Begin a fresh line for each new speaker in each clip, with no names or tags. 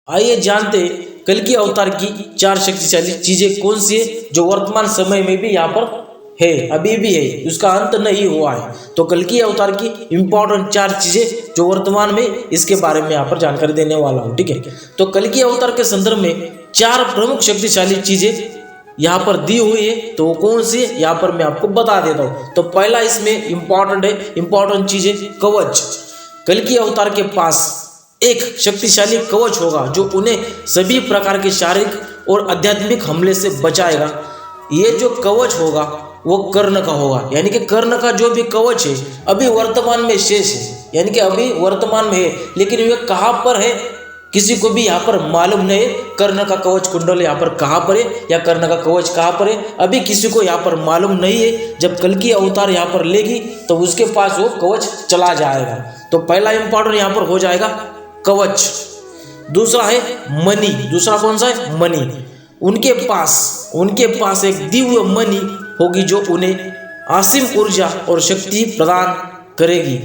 आइए जानते हैं कल की अवतार की चार शक्तिशाली चीजें कौन सी है जो वर्तमान समय में भी यहाँ पर है, अभी भी है, उसका अंत नहीं हुआ है। तो कल की अवतार की इंपॉर्टेंट चार चीजें जो वर्तमान में, इसके बारे में यहाँ पर जानकारी देने वाला हूँ। ठीक है, तो कल की अवतार के संदर्भ में चार प्रमुख शक्तिशाली चीजें यहाँ पर दी हुई है, तो वो कौन सी है यहाँ पर मैं आपको बता देता हूँ। तो पहला इसमें इंपॉर्टेंट है, इंपॉर्टेंट चीज है कवच। कल की अवतार के पास एक शक्तिशाली कवच होगा जो उन्हें सभी प्रकार के शारीरिक और आध्यात्मिक हमले से बचाएगा। ये जो कवच होगा वो कर्ण का होगा, यानी कि कर्ण का जो भी कवच है अभी वर्तमान में शेष है, यानी कि अभी वर्तमान में है, लेकिन ये कहाँ पर है किसी को भी यहाँ पर मालूम नहीं है। कर्ण का कवच कुंडल यहाँ पर कहाँ पर है या कर्ण का कवच कहाँ पर है, अभी किसी को यहाँ पर मालूम नहीं है। जब कल की अवतार यहाँ पर लेगी तो उसके पास वो कवच चला जाएगा। तो पहला इंपॉर्टेंट यहाँ पर हो जाएगा कवच। दूसरा है मणि। दूसरा कौन सा है? मणि। उनके पास एक दिव्य मणि होगी जो उन्हें असीम ऊर्जा और शक्ति प्रदान करेगी।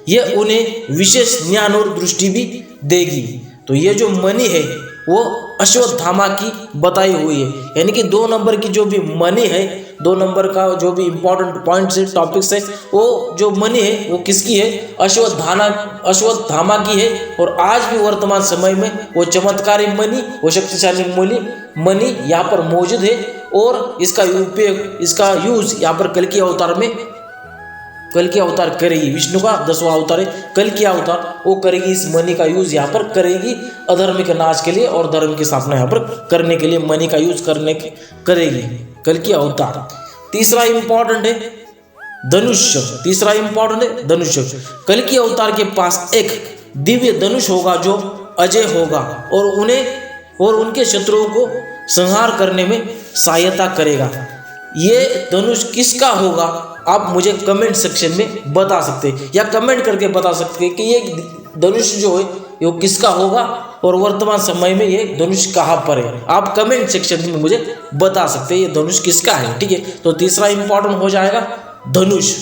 यह उन्हें विशेष ज्ञान और दृष्टि भी देगी। तो ये जो मणि है वो अश्वत्थामा की बताई हुई है, यानी कि 2 नंबर की जो भी मणि है, 2 नंबर का जो भी इंपॉर्टेंट पॉइंट्स है, टॉपिक्स है, वो जो मणि है वो किसकी है? अश्वत्थामा की है। और आज भी वर्तमान समय में वो चमत्कारी मणि, वो शक्तिशाली मणि यहाँ पर मौजूद है। और इसका उपयोग, इसका यूज यहाँ पर कल की अवतार करेगी। विष्णु का 10वां अवतार है कल की अवतार, वो करेगी इस मणि का यूज यहाँ पर करेगी अधर्म के नाश के लिए और धर्म की स्थापना यहाँ पर करने के लिए मणि का यूज करेगी कल की अवतार। तीसरा इंपॉर्टेंट है धनुष्य। कल की अवतार के पास एक दिव्य धनुष होगा जो अजय होगा और उनके शत्रुओं को संहार करने में सहायता करेगा। ये धनुष किसका होगा आप मुझे कमेंट सेक्शन में बता सकते हैं, या कमेंट करके बता सकते हैं कि ये धनुष जो है वो किसका होगा और वर्तमान समय में ये धनुष कहाँ पर है। आप कमेंट सेक्शन में मुझे बता सकते हैं ये धनुष किसका है। ठीक है, तो तीसरा इंपॉर्टेंट हो जाएगा धनुष।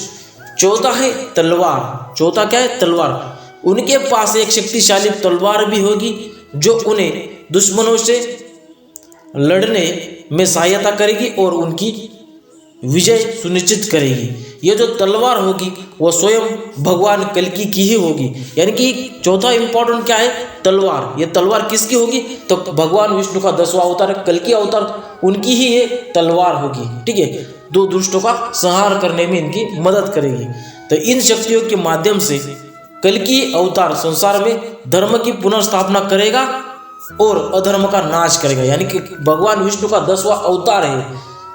चौथा है तलवार। चौथा क्या है? तलवार। उनके पास एक शक्तिशाली तलवार भी होगी जो उन्हें दुश्मनों से लड़ने में सहायता करेगी और उनकी विजय सुनिश्चित करेगी। ये जो तलवार होगी वो स्वयं भगवान कल्कि की ही होगी, यानी कि चौथा इंपॉर्टेंट क्या है? तलवार। ये तलवार किसकी होगी? तो भगवान विष्णु का 10वां अवतार कल्कि अवतार, उनकी ही ये तलवार होगी। ठीक है, 2 दुष्टों का संहार करने में इनकी मदद करेगी। तो इन शक्तियों के माध्यम से कल्कि अवतार संसार में धर्म की पुनर्स्थापना करेगा और अधर्म का नाश करेगा। यानी कि भगवान विष्णु का 10वां अवतार है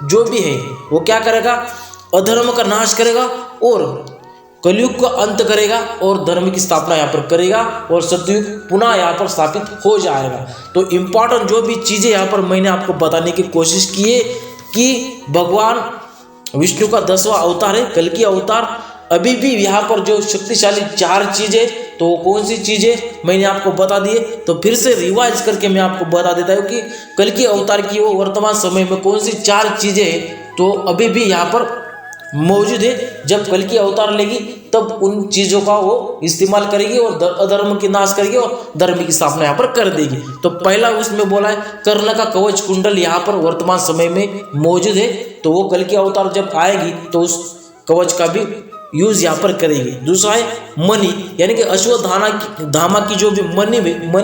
जो भी है वो क्या करेगा? अधर्म का नाश करेगा और कलयुग का अंत करेगा और धर्म की स्थापना यहाँ पर करेगा और सतयुग पुनः यहाँ पर स्थापित हो जाएगा। तो इम्पोर्टेंट जो भी चीज़ें यहाँ पर मैंने आपको बताने की कोशिश की है कि भगवान विष्णु का 10वां अवतार है कल्कि अवतार। अभी भी यहाँ पर जो शक्तिशाली 4 चीज़ें, तो कौन सी चीज़ें मैंने आपको बता दिए। तो फिर से रिवाइज करके मैं आपको बता देता हूँ कि कल्कि अवतार की वो वर्तमान समय में कौन सी 4 चीज़ें हैं तो अभी भी यहाँ पर मौजूद है। जब कल्कि अवतार लेगी तब उन चीज़ों का वो इस्तेमाल करेगी और अधर्म की नाश करेगी और धर्म की स्थापना यहाँ पर कर देगी। तो पहला उसमें बोला है कर्ण का कवच कुंडल यहाँ पर वर्तमान समय में मौजूद है, तो वो कल्कि अवतार जब आएगी तो उस कवच का भी यूज यहाँ पर करेगी। दूसरा है मणि, यानी कि अश्वत्थामा की जो भी मणि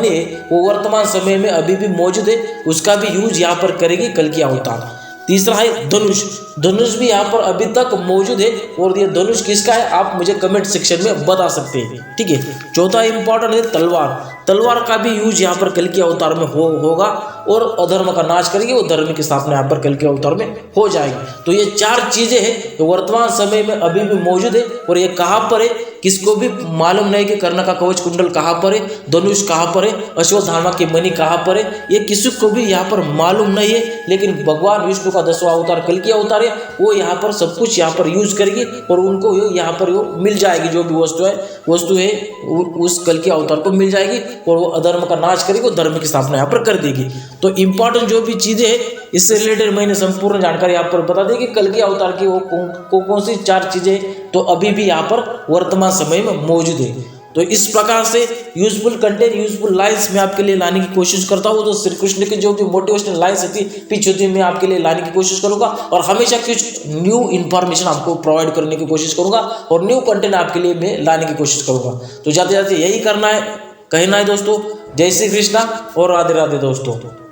है वो वर्तमान समय में अभी भी मौजूद है, उसका भी यूज यहाँ पर करेगी कल्कि अवतार। तीसरा है धनुष। धनुष भी यहाँ पर अभी तक मौजूद है और ये धनुष किसका है आप मुझे कमेंट सेक्शन में बता सकते हैं। ठीक है, चौथा इंपॉर्टेंट है तलवार। तलवार का भी यूज यहाँ पर कल्कि अवतार में होगा और अधर्म का नाश करेगी और धर्म की स्थापना यहाँ पर कल्कि अवतार में हो जाएगी। तो ये 4 चीजें हैं तो वर्तमान समय में अभी भी मौजूद है और ये कहाँ पर है किसको भी मालूम नहीं कि कर्ण का कवच कुंडल कहाँ पर है, धनुष कहाँ पर है, अश्वत्थामा की मणि कहाँ पर है, ये किसी को भी यहाँ पर मालूम नहीं है। लेकिन भगवान विष्णु का 10वां अवतार कल्कि अवतार है, वो यहाँ पर सब कुछ यहाँ पर यूज करेगी और उनको यहाँ पर वो मिल जाएगी। जो भी वस्तु है उस कल्कि अवतार को मिल जाएगी और वो अधर्म का नाश करेगी और धर्म की स्थापना यहाँ पर कर देगी। तो इंपॉर्टेंट जो भी चीजें हैं इससे रिलेटेड मैंने संपूर्ण जानकारी यहाँ पर बता दी कि कल्कि अवतार की वो कौन सी 4 चीजें तो अभी भी यहाँ पर वर्तमान समय में मौजूद है। तो इस प्रकार से यूजफुल कंटेंट, यूजफुल लाइन्स मैं आपके लिए लाने की कोशिश करता हूँ। तो श्री कृष्ण की जो भी मोटिवेशनल लाइन्स होती है, पिच होती है, मैं आपके लिए लाने की कोशिश करूँगा और हमेशा कुछ न्यू इन्फॉर्मेशन आपको प्रोवाइड करने की कोशिश करूँगा और न्यू कंटेंट आपके लिए मैं लाने की कोशिश करूँगा। तो जाते जाते यही करना है, कहना है दोस्तों। जय श्री कृष्णा और राधे राधे दोस्तों।